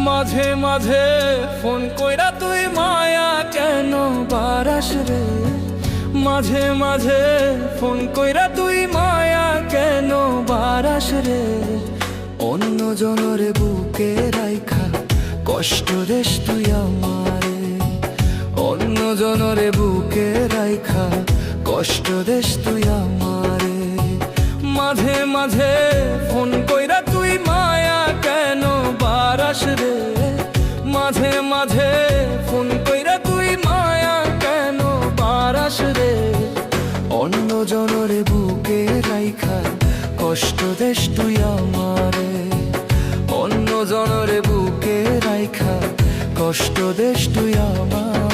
মাঝে মাঝে ফোন কইরা তুই মায়া কেন বারাস রে, মাঝে মাঝে ফোন কইরা তুই মায়া কেন বারাস রে। অন্য জনরে বুকে রাইখা কষ্ট দেশ তুই আমারে, অন্য জনরে বুকে রাইখা কষ্ট দেশ তুই আমারে। মাঝে মাঝে ফোন কইরা তুই মায়া কেন বারাস রে, মাঝে মাঝে ফোন কইরা তুই মায়া কেন বারাস রে। অন্য জনরে বুকে রাইখা কষ্ট দেশ তুই আমারে, অন্য জনরে বুকে রাইখা কষ্ট দেশ তুই আমার।